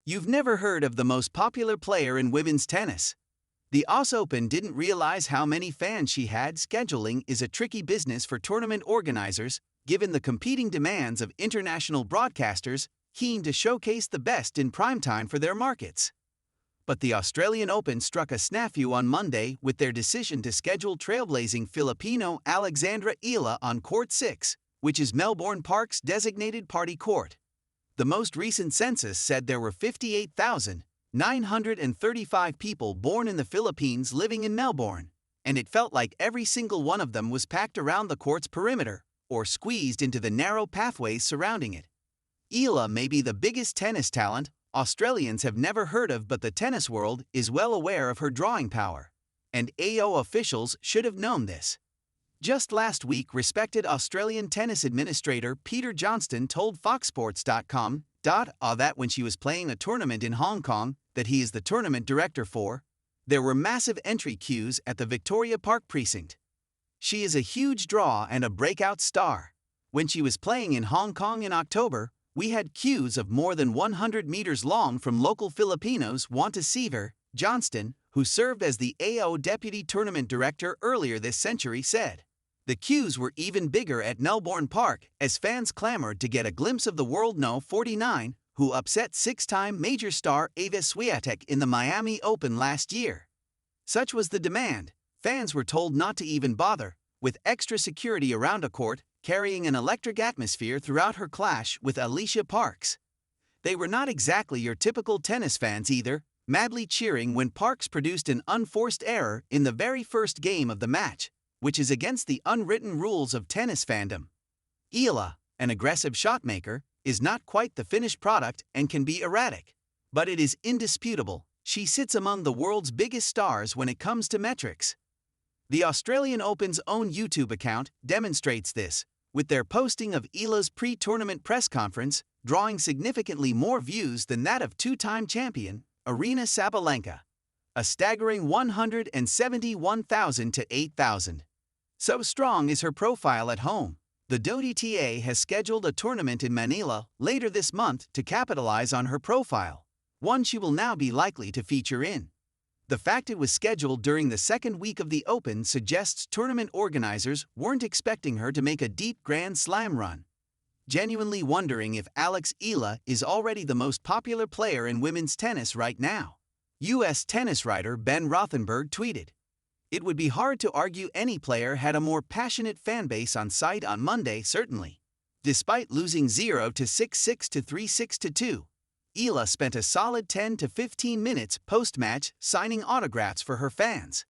You've never heard of the most popular player in women's tennis. The Aus Open didn't realize how many fans she had. Scheduling is a tricky business for tournament organizers, given the competing demands of international broadcasters keen to showcase the best in primetime for their markets. But the Australian Open struck a snafu on Monday with their decision to schedule trailblazing Filipino Alexandra Eala on Court 6, which is Melbourne Park's designated party court. The most recent census said there were 58,935 people born in the Philippines living in Melbourne, and it felt like every single one of them was packed around the court's perimeter or squeezed into the narrow pathways surrounding it. Eala may be the biggest tennis talent Australians have never heard of, but the tennis world is well aware of her drawing power, and AO officials should have known this. Just last week, respected Australian tennis administrator Peter Johnston told foxsports.com that when she was playing a tournament in Hong Kong that he is the tournament director for, there were massive entry queues at the Victoria Park precinct. She is a huge draw and a breakout star. When she was playing in Hong Kong in October, we had queues of more than 100 meters long from local Filipinos want to see her, Johnston, who served as the AO deputy tournament director earlier this century, said. The queues were even bigger at Melbourne Park as fans clamored to get a glimpse of the world No. 49, who upset six-time major star Ava Swiatek in the Miami Open last year. Such was the demand, fans were told not to even bother, with extra security around a court carrying an electric atmosphere throughout her clash with Alicia Parks. They were not exactly your typical tennis fans either, madly cheering when Parks produced an unforced error in the very first game of the match, which is against the unwritten rules of tennis fandom. Eala, an aggressive shotmaker, is not quite the finished product and can be erratic. But it is indisputable, she sits among the world's biggest stars when it comes to metrics. The Australian Open's own YouTube account demonstrates this, with their posting of Eala's pre-tournament press conference drawing significantly more views than that of two-time champion Aryna Sabalenka, a staggering 171,000 to 8,000. So strong is her profile at home, the WTA has scheduled a tournament in Manila later this month to capitalize on her profile, one she will now be likely to feature in. The fact it was scheduled during the second week of the Open suggests tournament organizers weren't expecting her to make a deep Grand Slam run. Genuinely wondering if Alex Eala is already the most popular player in women's tennis right now. U.S. tennis writer Ben Rothenberg tweeted, "It would be hard to argue any player had a more passionate fanbase on site on Monday, certainly. Despite losing 0-6-6 to 3-6-2, Eala spent a solid 10 to 15 minutes post-match signing autographs for her fans.